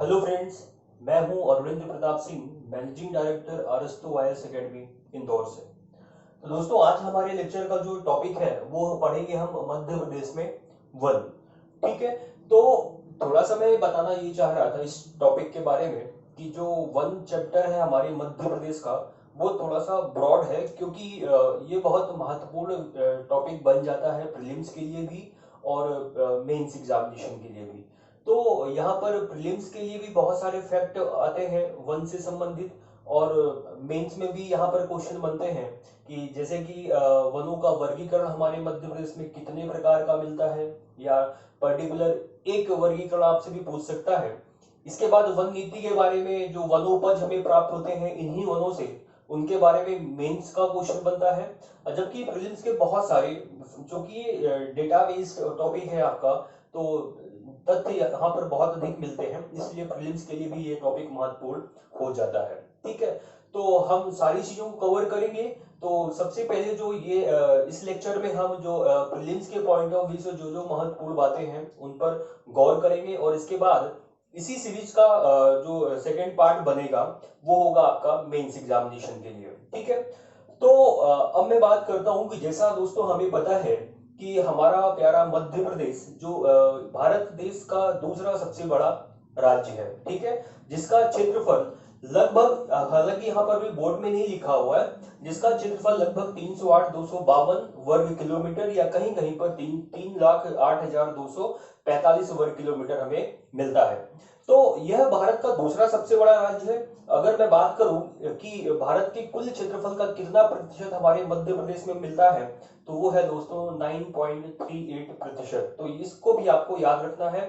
Hello friends, मैं हूं Arvind Pratap Singh, managing director अरस्तु आईएएस एकेडमी इंदौर से। तो दोस्तों, आज हमारे लेक्चर का जो टॉपिक है वो पढ़ेंगे हम मध्य प्रदेश में वन। ठीक है। तो थोड़ा सा मैं बताना ये चाह रहा था इस टॉपिक के बारे में कि जो वन चैप्टर है हमारे मध्य प्रदेश का, वो थोड़ा सा ब्रॉड है, क्योंकि ये बहुत महत्वपूर्ण टॉपिक बन जाता है प्रीलिम्स के लिए भी और मेंस एग्जामिनेशन के लिए भी। तो यहाँ पर प्रीलिम्स के लिए भी बहुत सारे फैक्ट आते हैं वन से संबंधित, और मेंस में भी यहाँ पर क्वेश्चन बनते हैं कि जैसे कि वनों का वर्गीकरण हमारे मध्य प्रदेश में कितने प्रकार का मिलता है, या पर्टिकुलर एक वर्गीकरण आपसे भी पूछ सकता है। इसके बाद वन नीति के बारे में, जो वनोपज हमें प्राप्त होते हैं इन्हीं वनों से, उनके बारे में मेंस का क्वेश्चन बनता है। जबकि प्रीलिम्स के बहुत सारे, जो कि डेटा बेस्ड टॉपिक है आपका, तो तथ्य यहाँ पर बहुत अधिक मिलते हैं, इसलिए प्रीलिम्स के लिए भी ये टॉपिक महत्वपूर्ण हो जाता है। ठीक है। तो हम सारी चीजों को कवर करेंगे। तो सबसे पहले जो ये इस लेक्चर में हम जो प्रीलिम्स के पॉइंट ऑफ व्यू से जो जो महत्वपूर्ण बातें हैं उन पर गौर करेंगे, और इसके बाद इसी सीरीज का जो सेकेंड पार्ट बनेगा वो होगा आपका मेंस एग्जामिनेशन के लिए। ठीक है। तो अब मैं बात करता हूं कि जैसा दोस्तों हमें पता है कि हमारा प्यारा मध्य प्रदेश जो भारत देश का दूसरा सबसे बड़ा राज्य है। ठीक है। जिसका क्षेत्रफल लगभग, हालांकि यहाँ पर भी बोर्ड में नहीं लिखा हुआ है, जिसका क्षेत्रफल लगभग 308,252 वर्ग किलोमीटर, या कहीं कहीं पर 3,08,245 वर्ग किलोमीटर हमें मिलता है। तो यह भारत का दूसरा सबसे बड़ा राज्य है। अगर मैं बात करूं कि भारत के कुल क्षेत्रफल का कितना प्रतिशत हमारे मध्य प्रदेश में मिलता है, तो वो है दोस्तों 9.38%। तो इसको भी आपको याद रखना है,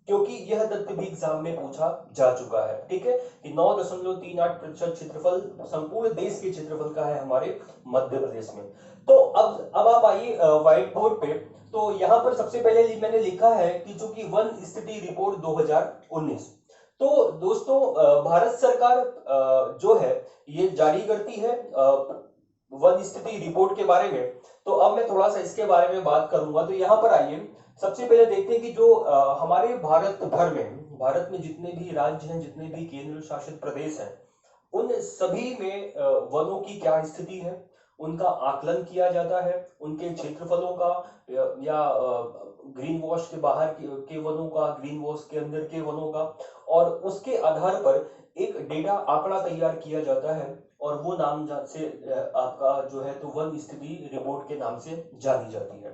क्योंकि यह तथ्य भी एग्जाम में पूछा जा चुका है। ठीक है, कि 9.38% क्षेत्रफल संपूर्ण देश के क्षेत्रफल का है हमारे मध्य प्रदेश में। तो अब आप आइए व्हाइट बोर्ड पे। तो यहाँ पर सबसे पहले मैंने लिखा है कि जो कि वन स्थिति रिपोर्ट 2019। तो दोस्तों, भारत सरकार जो है ये जारी करती है वन स्थिति रिपोर्ट के बारे में। तो अब मैं थोड़ा सा इसके बारे में बात करूंगा। तो यहाँ पर आइए, सबसे पहले देखते हैं कि जो हमारे भारत भर में, भारत में जितने भी राज्य हैं, जितने भी केंद्र शासित प्रदेश हैं, उन सभी में वनों की क्या स्थिति है, उनका आकलन किया जाता है, उनके क्षेत्रफलों का, या ग्रीन वॉश के बाहर के वनों का, ग्रीन वॉश के अंदर के वनों का, और उसके आधार पर एक डेटा आंकड़ा तैयार किया जाता है, और वो नाम से आपका जो है तो वन स्थिति रिपोर्ट के नाम से जानी जाती है।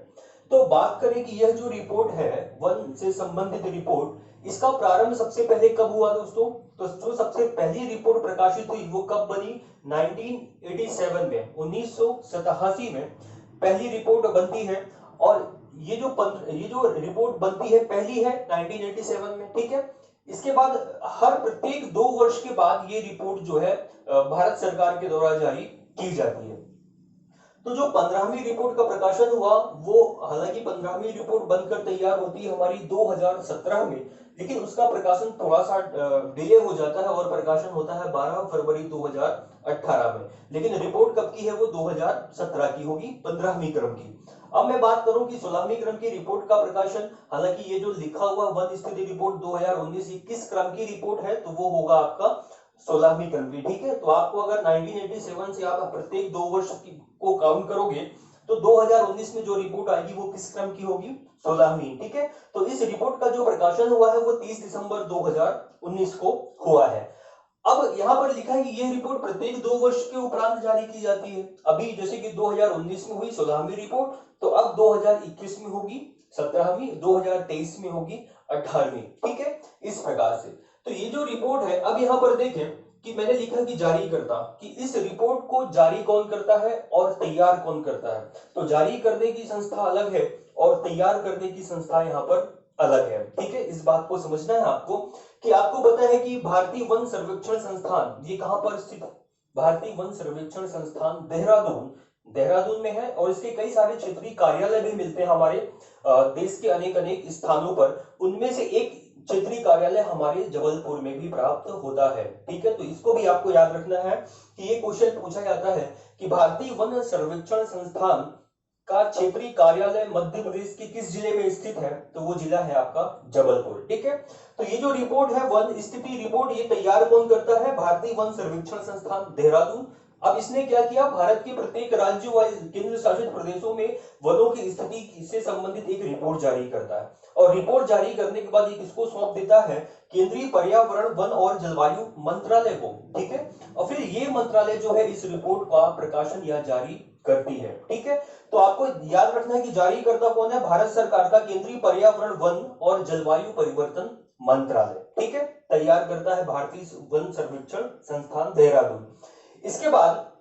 तो बात करें कि यह जो रिपोर्ट है वन से संबंधित रिपोर्ट, इसका प्रारंभ सबसे पहले कब हुआ दोस्तों? तो जो सबसे पहली रिपोर्ट प्रकाशित हुई वो कब बनी? 1987 में, 1987 में पहली रिपोर्ट बनती है। और ये जो रिपोर्ट बनती है पहली है 1987 में। ठीक है। इसके बाद हर प्रत्येक 2 वर्ष के बाद ये रिपोर्ट जो है भारत सरकार के द्वारा जारी की जाती है। तो जो 15वीं रिपोर्ट का प्रकाशन हुआ, वो हालांकि 15वीं रिपोर्ट बनकर तैयार होती है हमारी 2017 में, लेकिन उसका प्रकाशन थोड़ा सा डिले हो जाता है, और प्रकाशन होता है 12 फरवरी 2018 में। लेकिन रिपोर्ट कब की है? वो 2017 की होगी, 15वीं क्रम की। अब मैं बात करूं कि 16वीं क्रम की रिपोर्ट का प्रकाशन, हालांकि ये जो लिखा हुआ वन स्थिति रिपोर्ट 2019 किस क्रम की रिपोर्ट है, तो वो होगा आपका 16वीं क्रम की। ठीक है। तो आपको अगर 1987 से आप प्रत्येक 2 वर्ष को काउंट करोगे, तो 2019 में जो रिपोर्ट आएगी वो किस क्रम की होगी? 16वीं। ठीक है। तो इस रिपोर्ट का जो प्रकाशन हुआ है वो 30 दिसंबर 2019 को हुआ है। अब यहां पर लिखा है कि यह रिपोर्ट प्रत्येक 2 वर्ष के उपरांत जारी की जाती है। अभी जैसे कि 2019 में हुई 16वीं रिपोर्ट, तो अब 2021 में होगी 17वीं, 2023 में होगी 18वीं। ठीक है। इस प्रकार से तो ये जो रिपोर्ट है, अब यहां पर देखें कि मैंने लिखा कि जारी करता, कि इस रिपोर्ट को जारी कौन करता है और तैयार कौन करता है। तो जारी करने की संस्था अलग है और तैयार करने की संस्था यहाँ पर अलग है। ठीक है। इस बात को समझना है आपको, कि आपको पता है कि भारतीय वन सर्वेक्षण संस्थान ये कहां पर स्थित? भारतीय वन सर्वेक्षण संस्थान देहरादून, देहरादून में है, और इसके कई सारे क्षेत्रीय कार्यालय भी मिलते हैं हमारे देश के अनेक अनेक स्थानों पर। उनमें से एक क्षेत्रीय कार्यालय हमारे जबलपुर में भी प्राप्त होता है। ठीक है। तो इसको भी आपको याद रखना है कि ये क्वेश्चन पूछा जाता है कि भारतीय वन सर्वेक्षण संस्थान का क्षेत्रीय कार्यालय मध्य प्रदेश के किस जिले में स्थित है? तो वो जिला है आपका जबलपुर। ठीक है, तो ये जो रिपोर्ट है वन स्थिति रिपोर्ट, ये तैयार कौन करता है? भारतीय वन सर्वेक्षण संस्थान देहरादून। अब इसने क्या किया, भारत के प्रत्येक राज्य व केंद्र शासित प्रदेशों में वनों की स्थिति से संबंधित एक रिपोर्ट जारी करता है, और रिपोर्ट जारी करने के बाद ये किसको सौंप देता है? केंद्रीय पर्यावरण वन और जलवायु मंत्रालय को। ठीक है, और फिर ये मंत्रालय जो है इस रिपोर्ट का प्रकाशन या जारी करती है। ठीक है, तो आपको याद रखना है कि जारी करता कौन है? भारत सरकार का केंद्रीय पर्यावरण वन और जलवायु परिवर्तन मंत्रालय। ठीक है, तैयार करता है भारतीय वन सर्वेक्षण संस्थान देहरादून। इसके बाद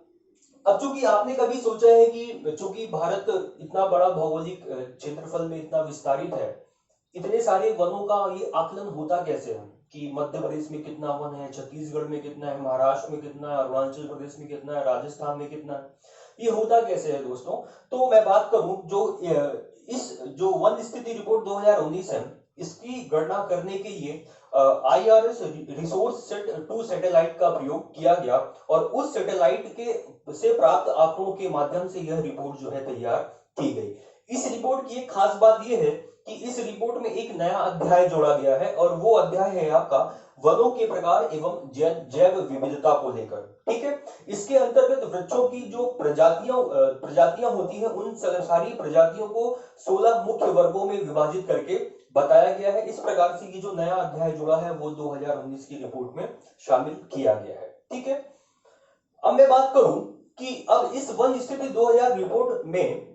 अब चूंकि आपने कभी सोचा है कि चूंकि भारत इतना बड़ा भौगोलिक क्षेत्रफल में इतना विस्तारित है, इतने सारे वनों का ये आकलन होता कैसे है कि मध्य प्रदेश में कितना वन है, छत्तीसगढ़ में कितना है, महाराष्ट्र में कितना है, अरुणाचल प्रदेश में कितना है, राजस्थान में कितना है, ये होता कैसे है दोस्तों? तो मैं बात करूं जो वन स्थिति रिपोर्ट 2019 है, इसकी गणना करने के लिए IRS रिसोर्स सेट 2 सैटेलाइट का प्रयोग किया गया, और उस सैटेलाइट के से प्राप्त आंकड़ों के माध्यम से यह रिपोर्ट जो है तैयार की गई। इस रिपोर्ट की एक खास बात यह है कि इस रिपोर्ट में एक नया अध्याय जोड़ा गया है, और वो अध्याय है आपका वनों के प्रकार एवं जैव विविधता को लेकर। ठीक है, इसके अंतर्गत वृक्षों की जो प्रजातियां होती हैं, उन सारी प्रजातियों को 16 मुख्य वर्गों में विभाजित करके बताया गया है। इस प्रकार से ये जो नया अध्याय जुड़ा है वो 2019 की रिपोर्ट में शामिल किया गया है। ठीक है, अब मैं बात करूं कि अब इस वन स्थिति 2000 रिपोर्ट में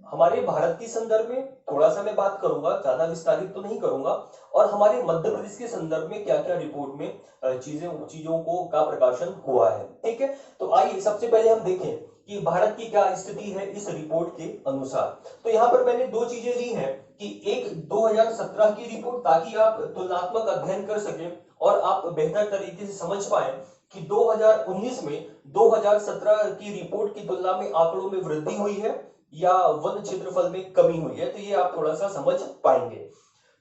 हमारे भारत के संदर्भ में थोड़ा सा मैं बात करूंगा, ज्यादा विस्तारित तो नहीं करूंगा, और हमारे मध्य प्रदेश के संदर्भ में क्या क्या रिपोर्ट में चीजों को का प्रकाशन हुआ है। ठीक है, तो आइए सबसे पहले हम देखें कि भारत की क्या स्थिति है इस रिपोर्ट के अनुसार। तो यहाँ पर मैंने दो चीजें ली हैं कि एक 2017 की रिपोर्ट, ताकि आप तुलनात्मक अध्ययन कर सकें और आप बेहतर तरीके से समझ पाए कि 2019 में 2017 की रिपोर्ट की तुलना में आंकड़ों में वृद्धि हुई है या वन क्षेत्रफल में कमी हुई है, तो ये आप थोड़ा सा समझ पाएंगे।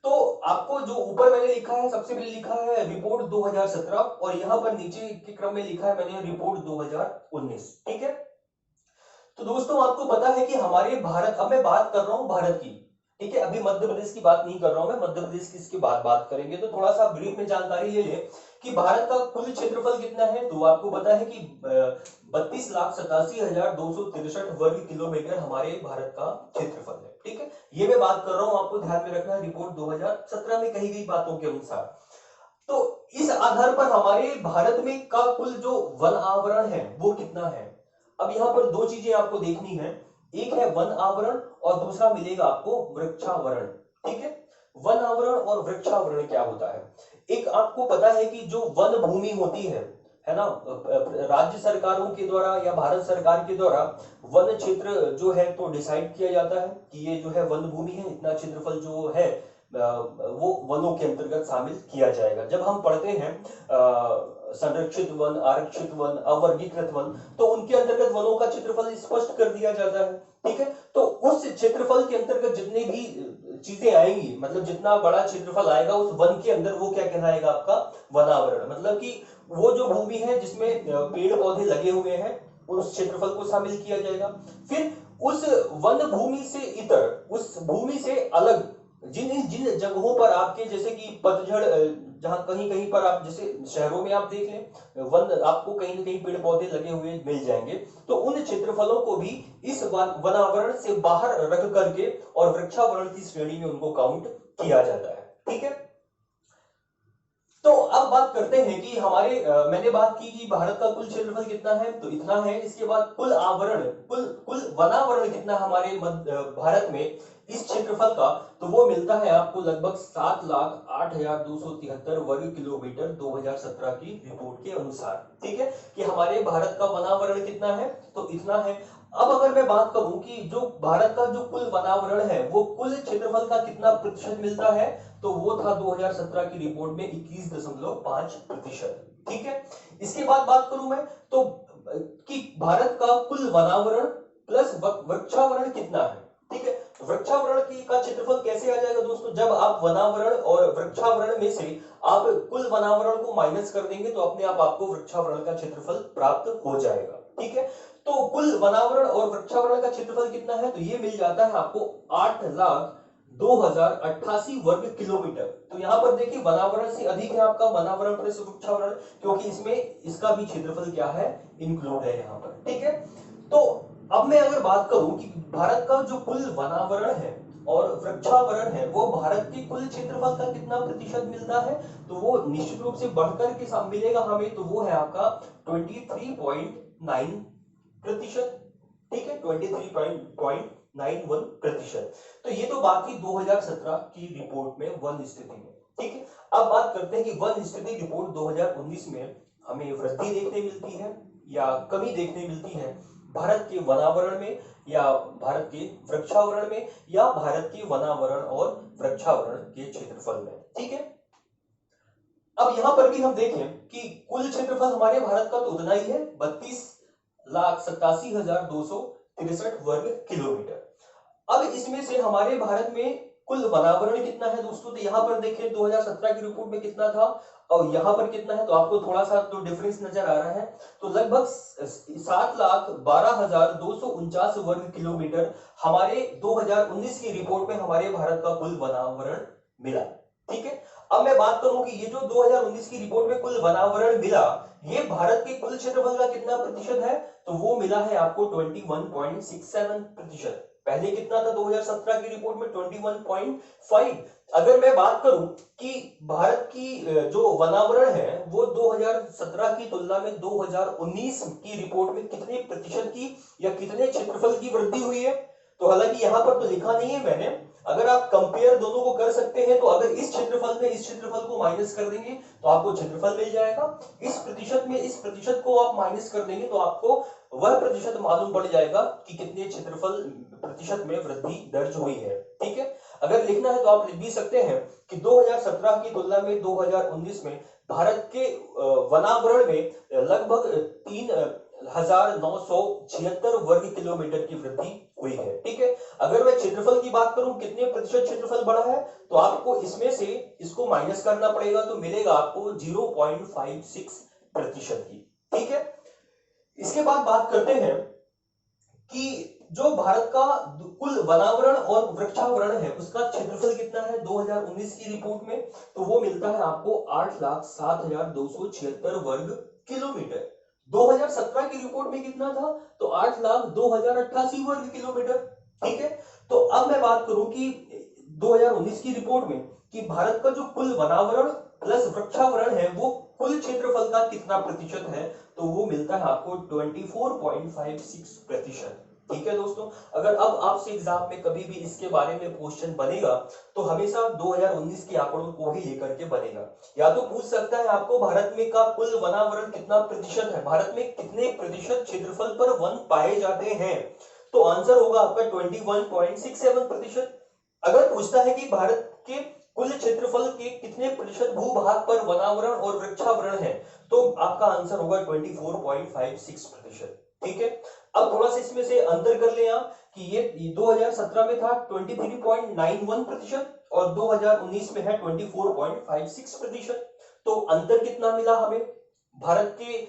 तो आपको जो ऊपर मैंने लिखा है, सबसे पहले लिखा है रिपोर्ट 2017, और यहां पर नीचे के क्रम में लिखा है मैंने रिपोर्ट 2019। ठीक है, तो दोस्तों आपको पता है कि हमारे भारत, अब मैं बात कर रहा हूं भारत की, ठीक है, अभी मध्य प्रदेश की बात नहीं कर रहा हूं मैं, मध्य प्रदेश की इसके बाद बात करेंगे। तो थोड़ा सा ब्रीफ में जानकारी ले लें कि भारत का कुल क्षेत्रफल कितना है। तो आपको पता है कि 32,87,263 वर्ग किलोमीटर हमारे भारत का क्षेत्रफल है। ठीक है, ये मैं बात कर रहा हूं, आपको ध्यान में रखना है रिपोर्ट 2017 में कही गई बातों के अनुसार। तो इस आधार पर हमारे भारत में का कुल जो वन आवरण है वो कितना है। अब यहाँ पर दो चीजें आपको देखनी है, एक है वन आवरण और दूसरा मिलेगा आपको वृक्षावरण। ठीक है, वन आवरण और वृक्षावरण क्या होता है? एक आपको पता है कि जो वन भूमि होती है ना, राज्य सरकारों के द्वारा या भारत सरकार के द्वारा वन क्षेत्र जो है तो डिसाइड किया जाता है कि ये जो है वन भूमि है, इतना क्षेत्रफल जो है वो वनों के अंतर्गत शामिल किया जाएगा। जब हम पढ़ते हैं संरक्षित वन, आरक्षित वन, अवर्गीकृत वन, तो उनके अंतर्गत वनों का क्षेत्रफल स्पष्ट कर दिया जाता है। ठीक है, तो उस क्षेत्रफल के अंतर्गत जितने भी चीजें आएंगी, मतलब जितना बड़ा क्षेत्रफल आएगा उस वन के अंदर, वो क्या कहलाएगा? आपका वनावरण। मतलब कि वो जो भूमि है जिसमें पेड़ पौधे लगे हुए हैं, उस क्षेत्रफल को शामिल किया जाएगा। फिर उस वन भूमि से इतर, उस भूमि से अलग जिन जिन जगहों पर आपके जैसे कि पतझड़, जहां कहीं कहीं पर आप जैसे शहरों में आप देख लें वन, आपको कहीं ना कहीं पेड़ पौधे लगे हुए मिल जाएंगे, तो उन क्षेत्रफलों को भी इस वनावरण से बाहर रख करके और वृक्षावरण की श्रेणी में उनको काउंट किया जाता है। ठीक है, तो अब बात करते हैं कि हमारे मैंने बात की कि भारत का कुल क्षेत्रफल कितना है, तो इतना है। इसके बाद कुल आवरण, कुल वनावरण कितना हमारे भारत में इस क्षेत्रफल का, तो वो मिलता है आपको लगभग 7,08,273 वर्ग किलोमीटर 2017 की रिपोर्ट के अनुसार। ठीक है, कि हमारे भारत का वनावरण कितना है, तो इतना है। अब अगर मैं बात करूं कि जो भारत का जो कुल वनावरण है वो कुल क्षेत्रफल का कितना प्रतिशत मिलता है, तो वो था 2017 की रिपोर्ट में 21.5%। ठीक है, इसके बाद बात करूं मैं तो कि भारत का कुल वनावरण प्लस वृक्षावरण कितना है। ठीक है, वृक्षावरण की का क्षेत्रफल कैसे आ जाएगा दोस्तों? जब आप वनावरण और वृक्षावरण में से आप कुल वनावरण को माइनस कर देंगे तो अपने आप आपको वृक्षावरण का क्षेत्रफल प्राप्त हो जाएगा। ठीक है, तो कुल वनावरण और वृक्षावरण का क्षेत्रफल कितना है, तो ये मिल जाता है आपको 8,02,088 वर्ग किलोमीटर। तो यहां पर देखिए वनावरण से अधिक है आपका वनावरण प्लस वृक्षावरण, क्योंकि इसमें इसका भी क्षेत्रफल क्या है, इंक्लूड है यहाँ पर, ठीक है। तो अब मैं अगर बात करूं कि भारत का जो कुल वनावरण है और वृक्षावरण है वो भारत के कुल क्षेत्रफल का कितना प्रतिशत मिलता है, तो वो निश्चित रूप से बढ़कर के साथ मिलेगा हमें, तो वो है आपका 23.9 प्रतिशत, ठीक है, 23.91%। तो ये तो बात की 2017 की रिपोर्ट में वन स्थिति में, ठीक है। अब बात करते हैं कि वन स्थिति रिपोर्ट 2019 में हमें वृद्धि देखने मिलती है या कमी देखने मिलती है भारत के वनावरण में या भारत के वृक्षावरण में या भारत के वनावरण और वृक्षावरण के क्षेत्रफल में, ठीक है। अब यहां पर भी हम देखें कि कुल क्षेत्रफल हमारे भारत का तो उतना ही है, 32,87,263 वर्ग किलोमीटर। अब इसमें से हमारे भारत में कुल वनावरण कितना है दोस्तों, तो यहां पर देखें 2017 की रिपोर्ट में कितना था और यहां पर कितना है, तो आपको थोड़ा सा तो डिफरेंस नजर आ रहा है। तो लगभग 7,12,249 वर्ग किलोमीटर हमारे 2019 की रिपोर्ट में हमारे भारत का कुल वनावरण मिला, ठीक है। अब मैं बात करूं कि ये जो 2019 की रिपोर्ट में कुल वनावरण मिला, ये भारत के कुल क्षेत्रफल का कितना प्रतिशत है, तो वो मिला है आपको 21.67 प्रतिशत। पहले कितना था 2017 की रिपोर्ट में 21.5। अगर मैं बात करूं कि भारत की जो वनावरण है वो 2017 की तुलना में 2019 की रिपोर्ट में कितने प्रतिशत की या कितने क्षेत्रफल की वृद्धि हुई है, तो हालांकि यहां पर तो लिखा नहीं है मैंने, अगर आप कंपेयर दोनों को कर सकते हैं तो अगर इस क्षेत्रफल में इस क्षेत्रफल को माइनस कर देंगे तो आपको क्षेत्रफल मिल जाएगा, इस प्रतिशत में इस प्रतिशत को आप माइनस कर देंगे तो आपको वह प्रतिशत मालूम पड़ जाएगा कि कितने क्षेत्रफल प्रतिशत में वृद्धि दर्ज हुई है, ठीक है। अगर लिखना है तो आप लिख भी सकते हैं कि 2017 की तुलना में 2019 में भारत के वनावरण में लगभग 3,976 वर्ग किलोमीटर की वृद्धि हुई है, ठीक है। अगर मैं क्षेत्रफल की बात करूं कितने प्रतिशत क्षेत्रफल बढ़ा है, तो आपको इसमें से इसको माइनस करना पड़ेगा, तो मिलेगा आपको 0.56 प्रतिशत की, ठीक है। इसके बाद बात करते हैं कि जो भारत का कुल वनावरण और वृक्षावरण है उसका क्षेत्रफल कितना है 2019 की रिपोर्ट में, तो वो मिलता है आपको 8,07,276 वर्ग किलोमीटर। 2017 की रिपोर्ट में कितना था, तो 8,02,088 वर्ग किलोमीटर, ठीक है। तो अब मैं बात करूं कि 2019 की रिपोर्ट में कि भारत का जो कुल वनावरण प्लस वृक्षावरण है वो कुल क्षेत्रफल का कितना प्रतिशत है, तो वो मिलता है आपको 24.56 प्रतिशत, ठीक है दोस्तों। अगर अब आपसे एग्जाम में कभी भी इसके बारे में क्वेश्चन बनेगा तो हमेशा 2019 के आंकड़ों को ही लेकर के बनेगा, या तो पूछ सकता है आपको भारत में का कुल वनावरण कितना प्रतिशत है, भारत में कितने प्रतिशत क्षेत्रफल पर वन पाए जाते हैं, तो आंसर होगा आपका 21.67 प्रतिशत। अगर पूछता है कि भारत के कुल क्षेत्रफल के कितने प्रतिशत भूभाग पर वनावरण और वृक्षावरण है, तो आपका आंसर होगा 24.56 प्रतिशत, ठीक है। अब थोड़ा सा इसमें से अंतर कर लें आप कि ये 2017 में था 23.91 प्रतिशत और 2019 में है 24.56 प्रतिशत। तो अंतर कितना मिला हमें, भारत के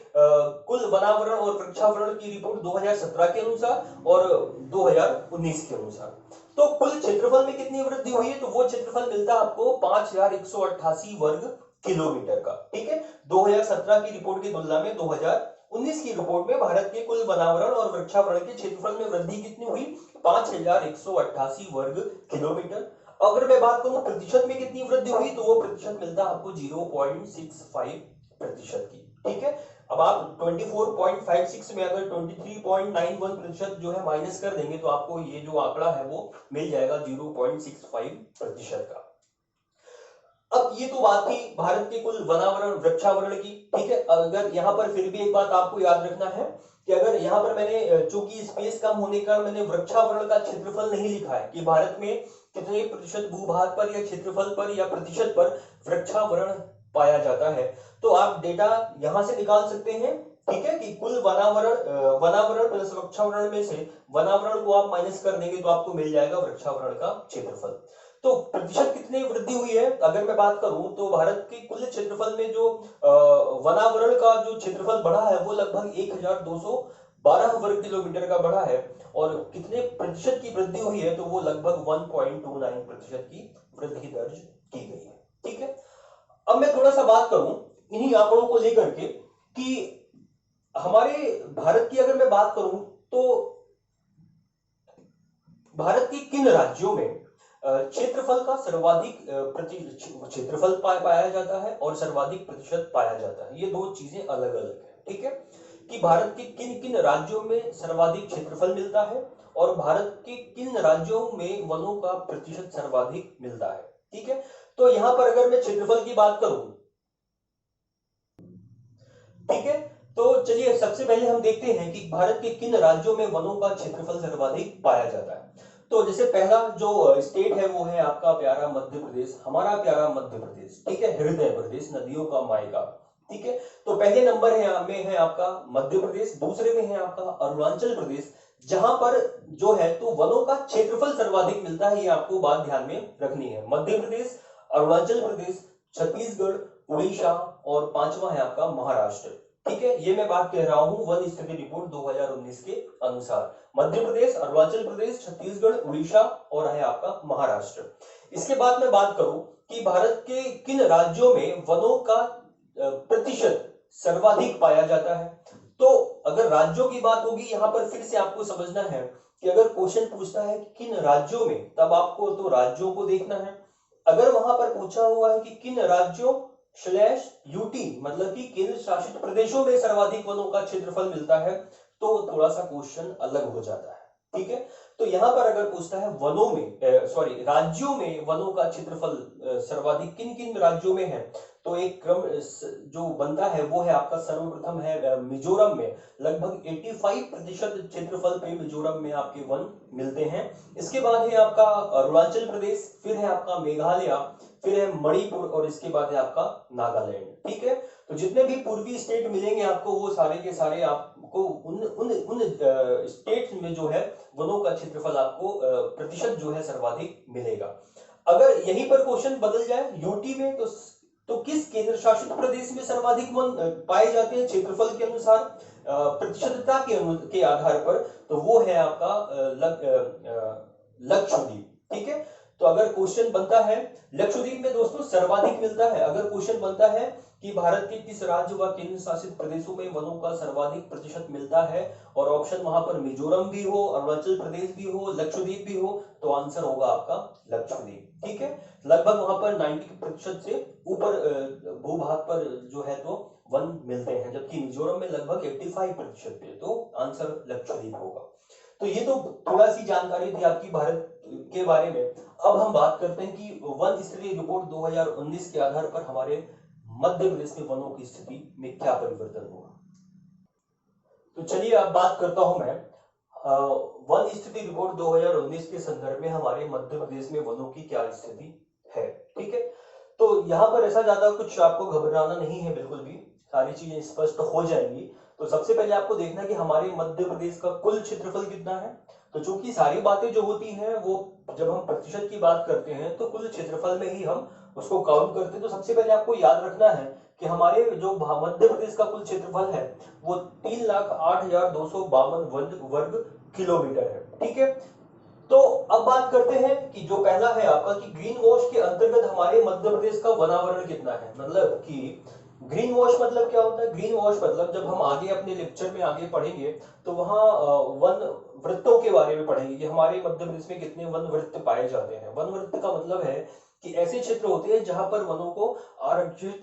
कुल वनावरण और वृक्षावरण की रिपोर्ट 2017 के अनुसार और 2019 के अनुसार। तो कुल क्षेत्रफल में कितनी वृद्धि हुई है, तो वो क्षेत्रफल मिलता है आपको 5,188 वर्ग किलोमीटर का, ठीक है। 2017 की रिपोर्ट की तुलना में 2019 की रिपोर्ट में भारत के कुल वनावरण और वृक्षावरण के क्षेत्रफल में वृद्धि कितनी हुई, 5,188 वर्ग किलोमीटर। अगर मैं बात करूं प्रतिशत में कितनी वृद्धि हुई, तो वो प्रतिशत मिलता है आपको 0.65 प्रतिशत की, ठीक है। अब आप 24.56 में अगर 23.91 प्रतिशत जो है माइनस कर देंगे तो आपको ये जो आंकड़ा है वो मिल जाएगा 0.65 प्रतिशत का। अब ये तो बात थी भारत के कुल वनावरण वृक्षावरण की, ठीक है। अगर यहाँ पर फिर भी एक बात आपको याद रखना है कि अगर यहाँ पर मैंने चूंकि स्पेस कम होने का मैंने वृक्षावरण का क्षेत्रफल नहीं लिखा है कि भारत में कितने प्रतिशत भूभाग पर या क्षेत्रफल पर या प्रतिशत पर वृक्षावरण पाया जाता है, तो आप डेटा यहां से निकाल सकते हैं, ठीक है, कि कुल वनावरण प्लस वृक्षावरण में से वनावरण को आप माइनस कर देंगे तो आपको मिल जाएगा वृक्षावरण का क्षेत्रफल। तो प्रतिशत कितनी वृद्धि हुई है अगर मैं बात करूं तो भारत के कुल क्षेत्रफल में जो वनावरण का जो क्षेत्रफल बढ़ा है वो लगभग 12 वर्ग किलोमीटर का बढ़ा है। और कितने प्रतिशत की वृद्धि हुई है, तो वो लगभग 1.29% की वृद्धि दर्ज की गई है। ठीक है, अब मैं थोड़ा सा बात करूं इन्हीं आंकड़ों को लेकर के कि हमारे भारत की अगर मैं बात करूं तो भारत के किन राज्यों में क्षेत्रफल का सर्वाधिक क्षेत्रफल पाया जाता है और सर्वाधिक प्रतिशत पाया जाता है। ये दो चीजें अलग अलग है। ठीक है, कि भारत के किन किन राज्यों में सर्वाधिक क्षेत्रफल मिलता है और भारत के किन राज्यों में वनों का प्रतिशत सर्वाधिक मिलता है। ठीक है, तो यहां पर अगर मैं क्षेत्रफल की बात करूं, ठीक है, तो चलिए सबसे पहले हम देखते हैं कि भारत के किन राज्यों में वनों का क्षेत्रफल सर्वाधिक पाया जाता है। तो जैसे पहला जो स्टेट है वो है आपका प्यारा मध्य प्रदेश, हमारा प्यारा मध्य प्रदेश। ठीक है, हृदय प्रदेश, नदियों का मायका। ठीक है, तो पहले नंबर में है आपका मध्य प्रदेश, दूसरे में है आपका अरुणाचल प्रदेश, जहां पर जो है तो वनों का क्षेत्रफल सर्वाधिक मिलता है। ये आपको बात ध्यान में रखनी है। मध्य प्रदेश, अरुणाचल प्रदेश, छत्तीसगढ़, उड़ीसा और पांचवा है आपका महाराष्ट्र। ठीक है, ये मैं बात कह रहा हूं वन स्थिति रिपोर्ट 2019 के अनुसार। मध्य प्रदेश, अरुणाचल प्रदेश, छत्तीसगढ़, उड़ीसा और है आपका महाराष्ट्र। इसके बाद मैं बात करूं कि भारत के किन राज्यों में वनों का प्रतिशत सर्वाधिक पाया जाता है। तो अगर राज्यों की बात होगी, यहां पर फिर से आपको समझना है कि अगर क्वेश्चन पूछता है कि किन राज्यों में, तब आपको तो राज्यों को देखना है। अगर वहां पर पूछा हुआ है कि किन राज्यों स्लैश यूटी मतलब कि केंद्र शासित प्रदेशों में सर्वाधिक वनों का क्षेत्रफल मिलता है, तो थोड़ा सा क्वेश्चन अलग हो जाता है। ठीक है, तो यहां पर अगर पूछता है वनों में सॉरी राज्यों में वनों का क्षेत्रफल सर्वाधिक किन किन राज्यों में है, तो एक क्रम जो बनता है वो है आपका सर्वप्रथम है मिजोरम में। लगभग 85% क्षेत्रफल पे मिजोरम में आपके वन मिलते हैं। इसके बाद है आपका अरुणाचल प्रदेश, फिर है आपका मेघालय, फिर है मणिपुर और इसके बाद है आपका नागालैंड। ठीक है, तो जितने भी पूर्वी स्टेट मिलेंगे आपको वो सारे के सारे आपको उन उन उन स्टेट में जो है वनों का क्षेत्रफल आपको प्रतिशत जो है सर्वाधिक मिलेगा। अगर यहीं पर क्वेश्चन बदल जाए यूटी में, तो किस केंद्र शासित प्रदेश में सर्वाधिक वन पाए जाते हैं क्षेत्रफल के अनुसार प्रतिशतता के आधार पर, तो वो है आपका लक्षद्वीप। ठीक है, तो अगर क्वेश्चन बनता है लक्षद्वीप में दोस्तों सर्वाधिक मिलता है। अगर क्वेश्चन बनता है कि भारत के किस राज्य व केंद्र शासित प्रदेशों में वनों का सर्वाधिक प्रतिशत मिलता है और ऑप्शन वहां पर मिजोरम भी हो, अरुणाचल प्रदेश भी हो, लक्षद्वीप भी हो, तो आंसर होगा आपका लक्षद्वीप। ठीक है, लगभग वहां पर 90% से ऊपर भूभाग पर जो है तो वन मिलते हैं, जबकि मिजोरम में लगभग 85% पे, तो आंसर लक्षद्वीप होगा। तो ये तो थोड़ा सी जानकारी थी आपकी भारत के बारे में। अब हम बात करते हैं कि वन स्तरीय रिपोर्ट 2019 के आधार पर हमारे मध्य प्रदेश में वनों की स्थिति में क्या परिवर्तन हुआ। तो चलिए अब बात करता हूं मैं वन स्थिति रिपोर्ट 2019 के संदर्भ में हमारे मध्य प्रदेश में वनों की क्या स्थिति है। ठीक है, तो यहाँ पर ऐसा ज्यादा कुछ आपको घबराना नहीं है, बिल्कुल भी सारी चीजें स्पष्ट हो जाएंगी। तो सबसे पहले आपको देखना कि हमारे मध्य प्रदेश का कुल क्षेत्रफल कितना है। तो चूंकि सारी बातें जो होती हैं वो जब हम प्रतिशत की बात करते हैं तो कुल क्षेत्रफल में ही हम उसको काउंट करते हैं। तो सबसे पहले आपको याद रखना है कि हमारे जो मध्य प्रदेश का कुल क्षेत्रफल है वो 3,08,252 वर्ग किलोमीटर है। ठीक है, तो अब बात करते हैं कि जो पहला है आपका कि ग्रीन वॉश के अंतर्गत हमारे मध्य प्रदेश का वनावरण कितना है। मतलब कि ग्रीन वॉश मतलब क्या होता है। ग्रीन वॉश मतलब जब हम आगे अपने लेक्चर में आगे पढ़ेंगे तो वहां वन वृत्तों के बारे में पढ़ेंगे कि हमारे मध्य प्रदेश में कितने वन वृत्त पाए जाते हैं। वन वृत्त का मतलब है कि ऐसे क्षेत्र होते हैं जहां पर वनों को आरक्षित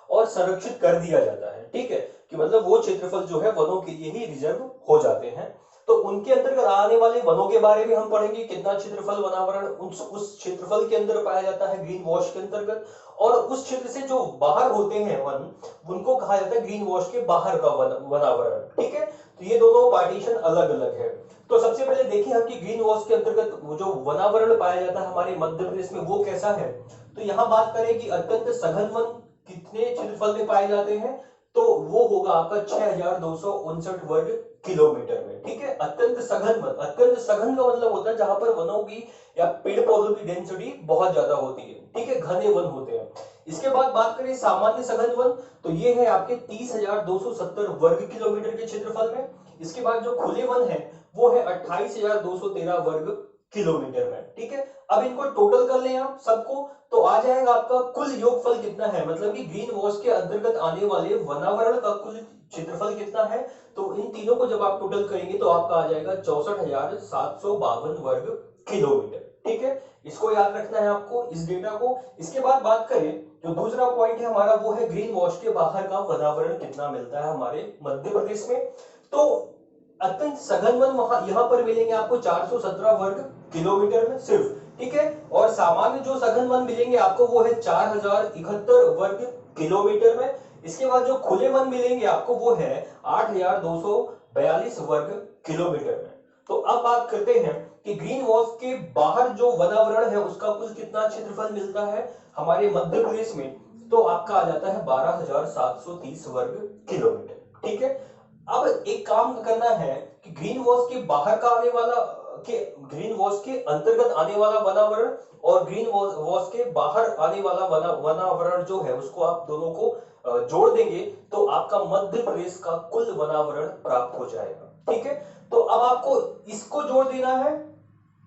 और संरक्षित कर दिया जाता है। ठीक है, कि मतलब वो क्षेत्रफल जो है वनों के लिए ही रिजर्व हो जाते हैं। तो उनके अंतर्गत आने वाले वनों के बारे में हम पढ़ेंगे, कितना क्षेत्रफल वनावरण उस क्षेत्रफल के अंदर पाया जाता है ग्रीन वॉश के अंतर्गत, और उस क्षेत्र से जो बाहर होते हैं वन, उनको कहा जाता है ग्रीन वॉश के बाहर का वनावरण। ठीक है, तो ये दोनों पार्टीशन अलग अलग है। तो सबसे पहले देखिए हम कि ग्रीन वॉश के अंतर्गत वो जो वनावरण पाया जाता है हमारे मध्य प्रदेश में वो कैसा है। तो यहाँ बात करें कि अत्यंत सघन वन कितने क्षेत्रफल में पाए जाते हैं, तो वो होगा आपका 6259 वर्ग किलोमीटर में। ठीक है, अत्यंत सघन वन, अत्यंत सघन का मतलब होता है जहां पर वनों की या पेड़ पौधों की डेंसिटी बहुत ज्यादा होती है। ठीक है, घने वन होते हैं। इसके बाद बात करें सामान्य सघन वन, तो ये है आपके 30,270 वर्ग किलोमीटर के क्षेत्रफल में। इसके बाद जो खुले वन है वो है 28,213 वर्ग किलोमीटर में। ठीक है, अब इनको टोटल कर लें आप सबको, तो आ जाएगा आपका कुल योगफल कितना है, मतलब कि ग्रीन वॉच के अंतर्गत आने वाले वनावरण का कुल क्षेत्रफल कितना है। तो इन तीनों को जब आप टोटल करेंगे तो आपका आ जाएगा 64,752 वर्ग किलोमीटर। ठीक है, इसको याद रखना है आपको, इस डेटा को। इसके बाद बात करें, जो दूसरा पॉइंट है हमारा वो है ग्रीन वॉच के बाहर का वनावरण कितना मिलता है हमारे मध्य प्रदेश में। तो अत्यंत सघन वन वहां यहां पर मिलेंगे आपको 417 वर्ग किलोमीटर में सिर्फ। ठीक है, और सामान्य जो सघन वन मिलेंगे आपको वो है 4071 वर्ग किलोमीटर में। इसके बाद जो खुले वन मिलेंगे आपको वो है 8242 वर्ग किलोमीटर में। तो अब बात करते हैं कि ग्रीन वॉच के बाहर जो वनावरण है उसका कुल कितना क्षेत्रफल मिलता है हमारे मध्य प्रदेश में। तो आपका आ जाता है 12,730 वर्ग किलोमीटर। ठीक है, अब एक काम करना है कि ग्रीन वॉच के बाहर का आने वाला के ग्रीन वॉच के अंतर्गत आने वाला वनावरण और ग्रीन वॉच के बाहर आने वाला वनावरण जो है उसको आप दोनों को जोड़ देंगे तो आपका मध्य प्रदेश का कुल वनावरण प्राप्त हो जाएगा। ठीक है, तो अब आपको इसको जोड़ देना है,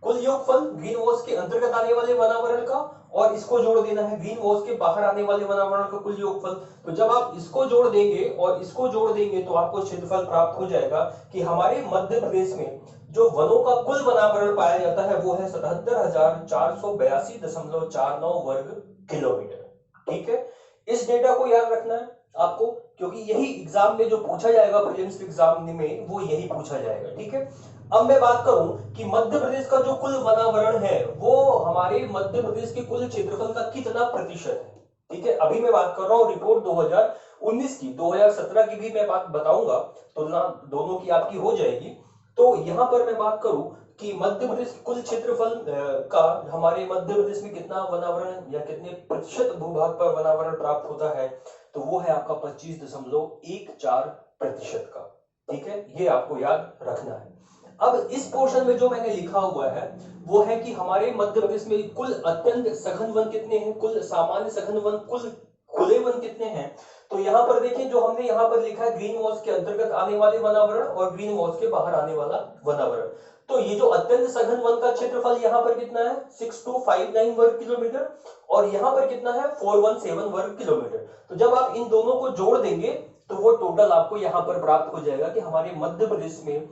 कुल योगफल ग्रीन वॉच के अंतर्गत आने वाले वनावरण का, और इसको जोड़ देना है ग्रीन वॉच के बाहर आने वाले वनावरण का कुल योगफल। तो जब आप इसको जोड़ देंगे और इसको जोड़ देंगे तो आपको क्षेत्रफल प्राप्त हो जाएगा कि हमारे मध्य प्रदेश में जो वनों का कुल वनावरण पाया जाता है वो है 77,482.49 वर्ग किलोमीटर। ठीक है, इस डेटा को याद रखना है आपको, क्योंकि यही एग्जाम में जो पूछा जाएगा प्रीलिम्स एग्जाम में वो यही पूछा जाएगा। ठीक है, अब मैं बात करूं कि मध्य प्रदेश का जो कुल वनावरण है वो हमारे मध्य प्रदेश के कुल क्षेत्रफल का कितना प्रतिशत है। ठीक है, अभी मैं बात कर रहा हूं रिपोर्ट 2019 की, 2017 की भी मैं बात बताऊंगा, तुलना दोनों की आपकी हो जाएगी। तो यहां पर मैं बात करूं कि मध्य प्रदेश कुल क्षेत्रफल का हमारे मध्य प्रदेश में कितना वनावरण या कितने प्रतिशत भूभाग पर वनावरण प्राप्त होता है, तो वो है आपका 25.14% का। ठीक है, ये आपको याद रखना है। अब इस पोर्शन में जो मैंने लिखा हुआ है वो है कि हमारे मध्य प्रदेश में कुल अत्यंत सघन वन कितने हैं, कुल सामान्य सघन वन, कुल खुले वन कितने हैं। तो यहां पर देखें, जो हमने यहां पर लिखा है ग्रीन वॉच के अंतर्गत आने वाले वनावरण और ग्रीन वॉच के बाहर आने वाला वनावरण। तो ये जो अत्यंत सघन वन का क्षेत्रफल यहां पर कितना है 6259 वर्ग किलोमीटर, और यहां पर कितना है 417 वर्ग किलोमीटर। तो जब आप इन दोनों को जोड़ देंगे तो वो टोटल आपको यहां पर प्राप्त हो जाएगा कि हमारे मध्य प्रदेश में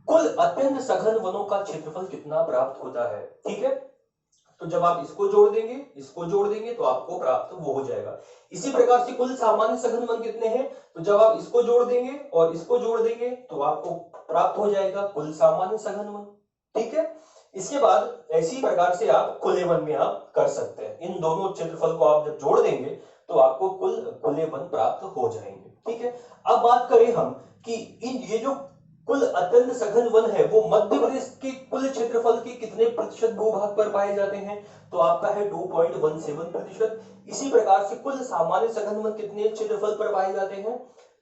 कुल अत्यंत सघन वनों का क्षेत्रफल कितना प्राप्त होता है। ठीक है, तो जब आप इसको जोड़ देंगे इसको जोड़ देंगे तो आपको प्राप्त वो हो जाएगा। इसी प्रकार से कुल सामान्य सघन वन कितने हैं, तो जब आप इसको जोड़ देंगे और इसको जोड़ देंगे तो आपको प्राप्त हो जाएगा कुल सामान्य सघन वन। ठीक है, इसके बाद इसी प्रकार से आप खुले वन में आप कर सकते हैं, इन दोनों क्षेत्रफल को आप जब जोड़ देंगे तो आपको कुल खुले वन प्राप्त हो जाएंगे। ठीक है, अब बात करें हम कि इन ये जो कुल अत्यंत सघन वन है वो मध्य प्रदेश के कुल क्षेत्रफल के कितने प्रतिशत भूभाग पर पाए जाते हैं, तो आपका है 2.17%। इसी प्रकार से कुल सामान्य सघन वन कितने क्षेत्रफल पर पाए जाते हैं,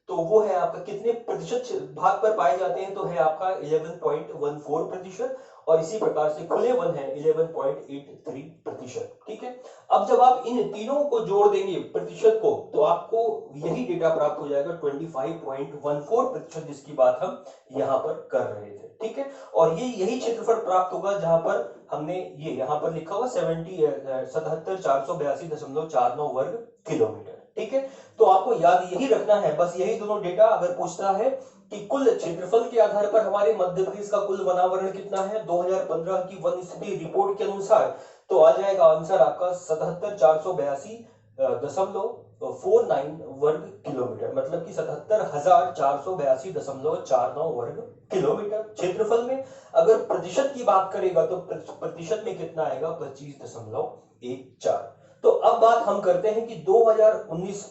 तो वो है आपका कितने प्रतिशत भाग पर पाए जाते हैं, तो है आपका 11.14%। और इसी प्रकार से खुले वन है 11.83%। ठीक है, अब जब आप इन तीनों को जोड़ देंगे प्रतिशत को तो आपको यही डेटा प्राप्त हो जाएगा 25.14%, जिसकी बात हम यहां पर कर रहे थे। ठीक है, और ये यही क्षेत्रफल प्राप्त होगा जहां पर हमने ये यहां पर लिखा हुआ 77,482.49 वर्ग किलोमीटर। ठीक है, तो आपको याद यही रखना है, बस यही दोनों डेटा अगर पूछता है कि कुल क्षेत्रफल के आधार पर हमारे मध्य प्रदेश का कुल वनावरण कितना है 2015 की वन स्थिति रिपोर्ट के अनुसार, तो आ जाएगा आंसर आपका 77,482.49 वर्ग किलोमीटर, मतलब कि 77,482.49 वर्ग किलोमीटर क्षेत्रफल में। अगर प्रतिशत की बात करेगा तो प्रतिशत में कितना आएगा 25.14। तो अब बात हम करते हैं कि 2019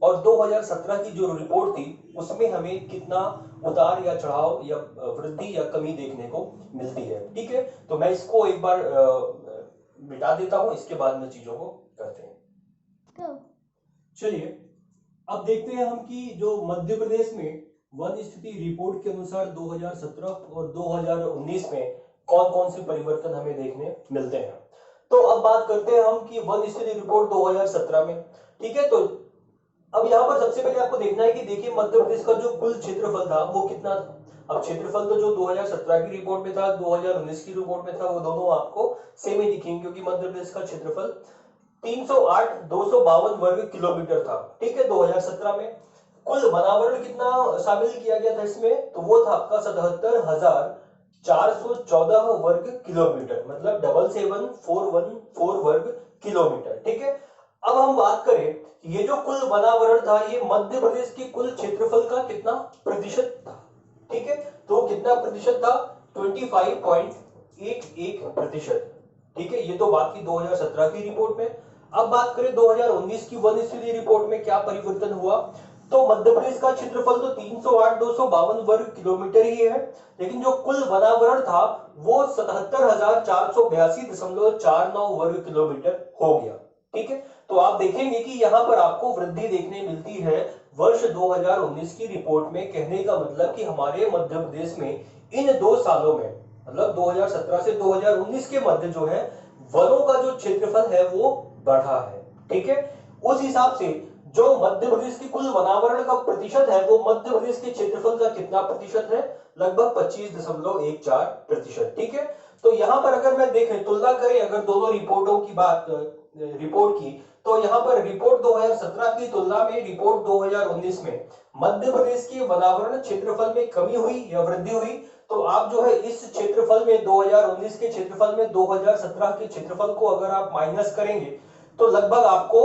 और 2017 की जो रिपोर्ट थी उसमें हमें कितना उतार या चढ़ाव या वृद्धि या कमी देखने को मिलती है। ठीक है, तो मैं इसको एक बार मिटा देता हूं, इसके बाद में चीजों को करते हैं। चलिए, अब देखते हैं हम कि जो मध्य प्रदेश में वन स्थिति रिपोर्ट के अनुसार 2017 और 2019 में कौन कौन से परिवर्तन हमें देखने मिलते हैं। तो अब बात करते हैं हम कि वन स्थिति रिपोर्ट 2017 में, ठीक है। तो अब यहाँ पर सबसे पहले आपको देखना है कि देखिए मध्य प्रदेश का जो कुल क्षेत्रफल था वो कितना था। अब क्षेत्रफल तो जो 2017 की रिपोर्ट में था, 2019 की रिपोर्ट में था, वो दोनों आपको सेम ही दिखेंगे, क्योंकि मध्य प्रदेश का क्षेत्रफल 308,252 वर्ग किलोमीटर था, ठीक है, 2017 में। कुल वनावरण कितना शामिल किया गया था इसमें, तो वो था आपका 77,414 वर्ग किलोमीटर, मतलब 77,414 वर्ग किलोमीटर, ठीक है। अब हम बात करें, ये जो कुल वनावरण था ये मध्य प्रदेश के कुल क्षेत्रफल का कितना प्रतिशत था, ठीक है। तो कितना प्रतिशत था, 25.11%, ठीक है। ये तो बात की 2017 की रिपोर्ट में। अब बात करें 2019 की वन स्थिति रिपोर्ट में क्या परिवर्तन हुआ, तो मध्य प्रदेश का क्षेत्रफल तो 308,252 वर्ग किलोमीटर ही है, लेकिन जो कुल वनावरण था वो 77,482.49 वर्ग किलोमीटर हो गया, ठीक है। तो आप देखेंगे कि यहां पर आपको वृद्धि देखने मिलती है वर्ष 2019 की रिपोर्ट में। कहने का मतलब कि हमारे मध्य प्रदेश में इन 2 सालों में, मतलब 2017 से 2019 के मध्य जो है वनों का जो क्षेत्रफल है वो बढ़ा है, ठीक है। उस हिसाब से जो मध्य प्रदेश की कुल वनावरण का प्रतिशत है वो मध्य प्रदेश के क्षेत्रफल का कितना प्रतिशत है, लगभग 25.14%, ठीक है। तो यहां पर अगर मैं देखें, तुलना करें अगर दोनों रिपोर्टों की बात, रिपोर्ट की, तो यहां पर रिपोर्ट 2017 की तुलना में रिपोर्ट 2019 में मध्य प्रदेश के वनावरण क्षेत्रफल में कमी हुई या वृद्धि हुई। तो आप जो है इस क्षेत्रफल में 2019 के क्षेत्रफल में 2017 के क्षेत्रफल को अगर आप माइनस करेंगे तो लगभग आपको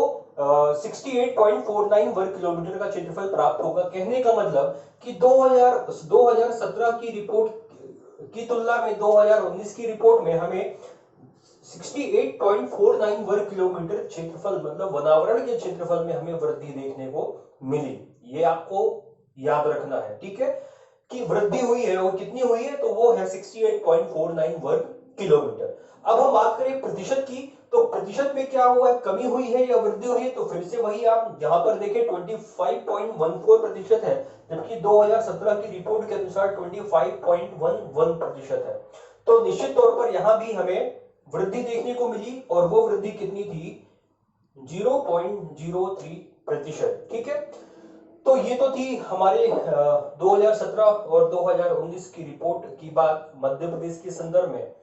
68.49 वर्ग किलोमीटर का क्षेत्रफल प्राप्त होगा। कहने का मतलब कि 2017 की रिपोर्ट की तुलना में 2019 की रिपोर्ट में हमें 68.49 वर्ग किलोमीटर क्षेत्रफल, मतलब वनावरण के क्षेत्रफल में हमें वृद्धि देखने को मिली। ये आपको याद रखना है, ठीक है, कि वृद्धि हुई है और कितनी हुई है, तो वो है 68.49 वर्ग किलोमीटर। अब हम बात करें प्रतिशत की, तो प्रतिशत में क्या हुआ है, कमी हुई है या वृद्धि हुई है, तो फिर से वही आप यहां पर देखें 25.14% है, जबकि 2017 की रिपोर्ट के अनुसार 25.11% है। तो निश्चित तौर पर यहां भी हमें वृद्धि देखने को मिली, और वो वृद्धि कितनी थी, 0.03%, ठीक है। तो ये तो थी हमारे 2017 और 2019 की रिपोर्ट की बात मध्य प्रदेश के संदर्भ में।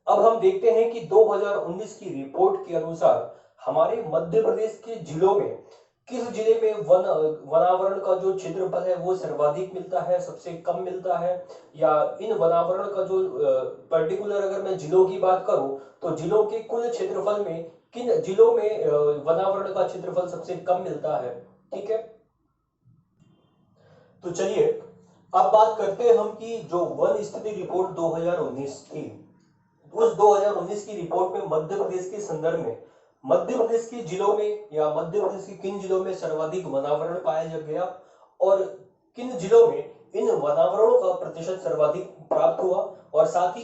अब हम देखते हैं कि 2019 की रिपोर्ट के अनुसार हमारे मध्य प्रदेश के जिलों में किस जिले में वनावरण का जो क्षेत्रफल है वो सर्वाधिक मिलता है, सबसे कम मिलता है, या इन वनावरण का जो पर्टिकुलर अगर मैं जिलों की बात करूं तो जिलों के कुल क्षेत्रफल में किन जिलों में वनावरण का क्षेत्रफल सबसे कम मिलता है, ठीक है। तो चलिए अब बात करते हैं हम कि जो वन स्थिति रिपोर्ट 2019 थी, उस 2019 की रिपोर्ट में मध्य प्रदेश के संदर्भ में मध्य प्रदेश के जिलों में या मध्य प्रदेश के किन जिलों में सर्वाधिक वनावरण पाया गया, और किन जिलों में इन वनावरणों का प्रतिशत सर्वाधिक प्राप्त हुआ, और साथ ही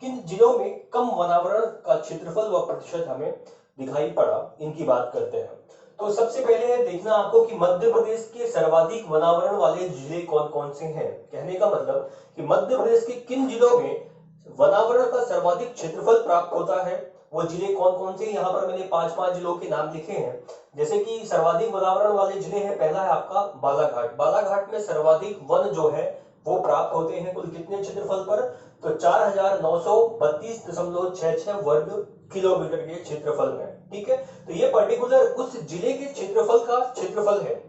किन जिलों में कम वनावरण का क्षेत्रफल व प्रतिशत हमें दिखाई पड़ा, इनकी बात करते हैं। तो सबसे पहले देखना आपको कि मध्य प्रदेश के सर्वाधिक वनावरण वाले जिले कौन कौन से हैं। कहने का मतलब कि मध्य प्रदेश के किन जिलों में वनावरण का सर्वाधिक क्षेत्रफल प्राप्त होता है, वो जिले कौन कौन से। यहाँ पर मैंने 5 जिलों के नाम लिखे हैं, जैसे कि सर्वाधिक वनावरण वाले जिले हैं, पहला है आपका बालाघाट। बालाघाट में सर्वाधिक वन जो है वो प्राप्त होते हैं, कुल कितने क्षेत्रफल पर, तो 4,932.66 वर्ग किलोमीटर के क्षेत्रफल में, ठीक है। तो ये पर्टिकुलर उस जिले के क्षेत्रफल का क्षेत्रफल है,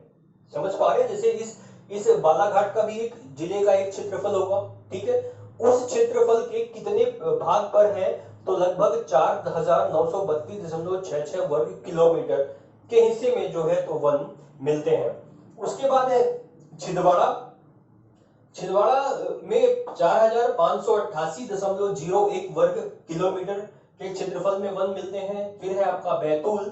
समझ पा रहे हैं। जैसे इस बालाघाट का भी एक जिले का एक क्षेत्रफल होगा, ठीक है, उस क्षेत्रफल के कितने भाग पर है, तो लगभग 4,932.66 वर्ग किलोमीटर के हिस्से में जो है तो वन मिलते हैं। उसके बाद है छिंदवाड़ा। छिंदवाड़ा में 4,588.01 वर्ग किलोमीटर के क्षेत्रफल में वन मिलते हैं। फिर है आपका बैतूल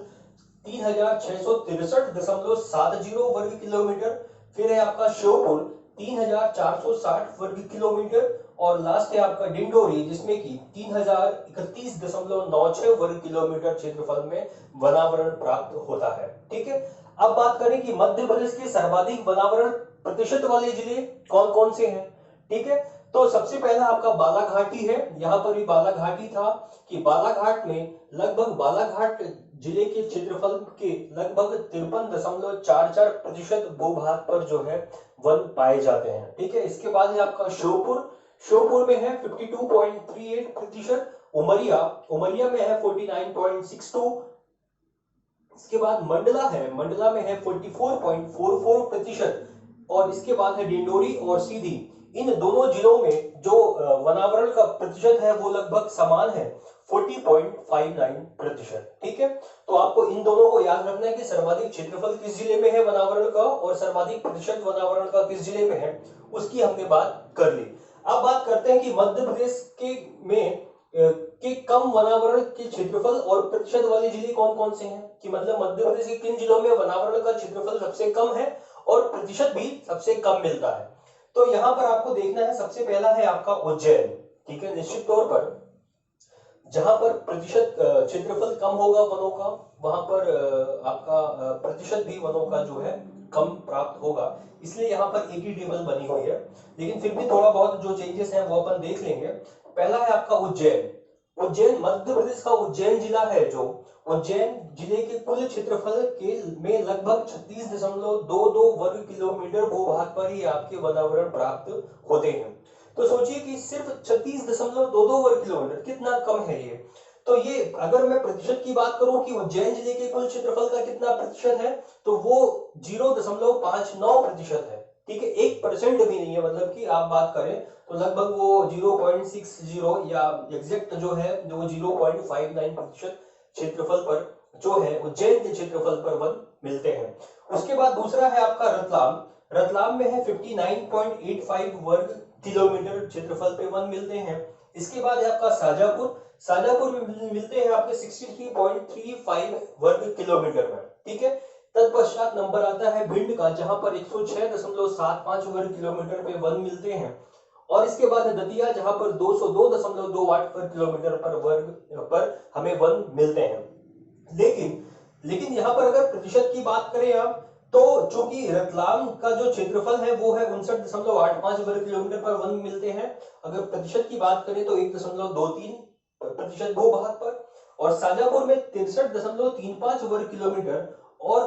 3,663.70 वर्ग किलोमीटर। फिर है आपका श्योपुर 3,460 वर्ग किलोमीटर, और लास्ट है आपका डिंडोरी जिसमें कि 3,031.96 वर्ग किलोमीटर क्षेत्रफल में वनावरण प्राप्त होता है, ठीक है। अब बात करें कि मध्य प्रदेश के सर्वाधिक वनावरण प्रतिशत वाले जिले कौन कौन से हैं। ठीक है, तो सबसे पहला आपका बालाघाटी है। यहाँ पर भी बालाघाटी था कि बालाघाट में लगभग बालाघाट जिले के क्षेत्रफल के लगभग 53.44% भूभाग पर जो है वन पाए जाते हैं। ठीक है, इसके बाद है आपका श्योपुर। श्योपुर में है 52.38%। उमरिया, उमरिया में है 49.62। इसके बाद मंडला है, मंडला में है 44.44%। और इसके बाद है डिंडोरी और सीधी। इन दोनों जिलों में जो वनावरण का प्रतिशत है वो लगभग समान है, 40.59%। ठीक है, तो आपको इन दोनों को याद रखना है कि सर्वाधिक क्षेत्रफल किस जिले में है वनावरण का और सर्वाधिक प्रतिशत वनावरण का किस जिले में है, उसकी हमने बात कर ली। अब बात करते हैं कि मध्य प्रदेश के कम वनावरण के क्षेत्रफल और प्रतिशत वाले जिले कौन कौन से हैं, कि मतलब मध्य प्रदेश के किन जिलों में वनावरण का क्षेत्रफल सबसे कम है और प्रतिशत भी सबसे कम मिलता है। तो यहां पर आपको देखना है, सबसे पहला है आपका उज्जैन। ठीक है, निश्चित तौर पर जहां पर प्रतिशत क्षेत्रफल कम होगा वनों का, वहां पर आपका प्रतिशत भी वनों का जो है कम प्राप्त होगा, इसलिए यहाँ पर एक ही टेबल बनी हुई है। लेकिन फिर भी थोड़ा बहुत जो चेंजेस हैं वो अपन देख लेंगे। पहला है आपका उज्जैन। उज्जैन मध्य प्रदेश का उज्जैन जिला है, जो उज्जैन जिले के कुल क्षेत्रफल के में लगभग 36.22 वर्ग किलोमीटर भूभाग पर ही आपके वनावरण प्राप्त होते हैं। तो सोचिए कि सिर्फ 36.22 वर्ग किलोमीटर, कितना कम है ये। तो ये अगर मैं प्रतिशत की बात करूं कि उज्जैन जिले के कुल क्षेत्रफल का कितना प्रतिशत है, तो वो 0.59% है। ठीक है, 1% भी नहीं है, मतलब कि आप बात करें तो लगभग वो 0.60 या एग्जैक्ट जो है वो 0.59% क्षेत्रफल पर जो है उज्जैन के क्षेत्रफल पर वन मिलते हैं। उसके बाद दूसरा है आपका रतलाम। रतलाम में है 59.85 वर्ग किलोमीटर क्षेत्रफल पे वन मिलते हैं। इसके बाद है आपका शाजापुर। शाजापुर में मिलते हैं आपके 63.35 वर्ग किलोमीटर में। ठीक है, तत्पश्चात नंबर आता है भिंड का, जहां पर 106.75 वर्ग किलोमीटर पे वन मिलते हैं। और इसके बाद है दतिया, जहां पर 202.28 वर्ग किलोमीटर पर वर्ग पर हमें वन मिलते हैं। लेकिन यहाँ पर अगर प्रतिशत की बात करें आप, तो चूंकि रतलाम का जो क्षेत्रफल है वो है 59.85 वर्ग किलोमीटर पर वन मिलते हैं। अगर प्रतिशत की बात करें तो 1.23% भूभाग पर, और शाजापुर में 63.35 वर्ग किलोमीटर, और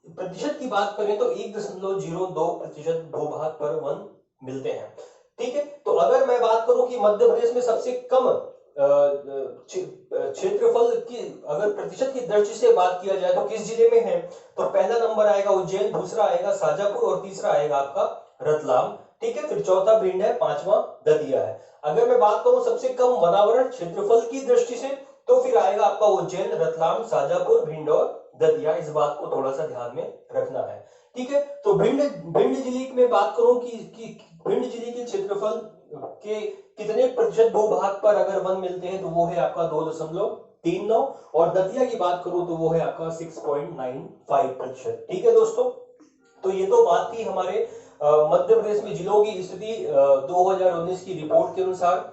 प्रतिशत की बात करें तो 1.02% भूभाग पर वन मिलते हैं। ठीक है, तो अगर मैं बात करूं कि मध्य प्रदेश में सबसे कम क्षेत्रफल की अगर प्रतिशत की दृष्टि से बात किया जाए तो किस जिले में है, तो पहला नंबर आएगा उज्जैन, दूसरा आएगा शाजापुर और तीसरा आएगा आपका रतलाम। ठीक है, फिर चौथा भिंड है, पांचवा दतिया है। अगर मैं बात करूं सबसे कम वनावरण क्षेत्रफल की दृष्टि से, तो फिर आएगा आपका उज्जैन, रतलाम, शाजापुर, भिंड और दतिया। इस बात को थोड़ा सा ध्यान में रखना है। ठीक है, तो भिंड जिले में बात करूं कि भिंड जिले के क्षेत्रफल के कितने प्रतिशत भूभाग पर अगर वन मिलते हैं, तो वो है आपका 2.39, और दतिया की बात करूं तो वो है आपका 6.95%। ठीक है दोस्तों, तो ये तो बात थी हमारे मध्य प्रदेश में जिलों की स्थिति 2019 की रिपोर्ट के अनुसार,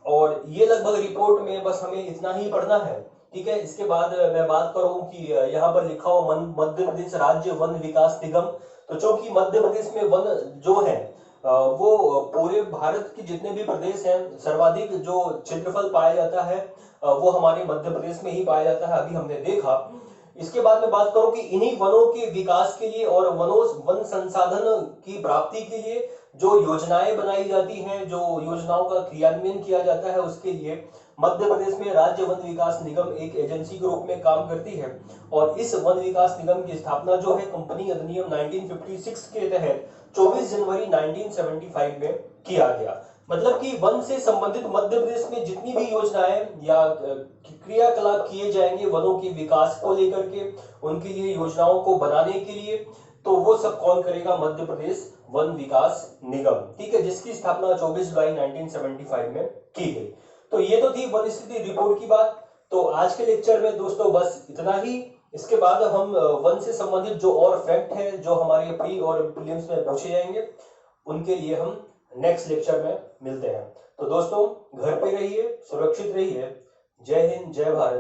और ये लगभग रिपोर्ट में बस हमें इतना ही पढ़ना है। ठीक है, इसके बाद मैं बात करूं कि यहाँ पर लिखा हुआ मध्य प्रदेश राज्य वन विकास निगम। तो चूंकि मध्य प्रदेश में वन जो है वो पूरे भारत के जितने भी प्रदेश हैं, सर्वाधिक जो क्षेत्रफल पाया जाता है वो हमारे मध्य प्रदेश में ही पाया जाता है, अभी हमने देखा। इसके बाद मैं बात करूं कि इन्हीं वनों के विकास के लिए और वन संसाधन की प्राप्ति के लिए जो योजनाएं बनाई जाती हैं, जो योजनाओं का क्रियान्वयन किया जाता है, उसके लिए मध्य प्रदेश में राज्य वन विकास निगम एक एजेंसी के रूप में काम करती है। और इस वन विकास निगम की स्थापना जो है कंपनी अधिनियम 1956 के तहत 24 जनवरी 1975 में किया गया। मतलब कि वन से संबंधित मध्य प्रदेश में जितनी भी योजनाएं या क्रियाकलाप किए जाएंगे वनों के विकास को लेकर के, उनके लिए योजनाओं को बनाने के लिए, तो वो सब कौन करेगा, मध्य प्रदेश वन विकास निगम। ठीक है, जिसकी स्थापना 24 जुलाई 1975 में की गई। तो ये तो थी वन स्थिति रिपोर्ट की बात। तो आज के लेक्चर में दोस्तों बस इतना ही। इसके बाद हम वन से संबंधित जो और फैक्ट है जो हमारे प्री और प्रीलिम्स में पूछे जाएंगे, उनके लिए हम नेक्स्ट लेक्चर में मिलते हैं। तो दोस्तों घर पे रहिए, सुरक्षित रहिए। जय हिंद, जय भारत।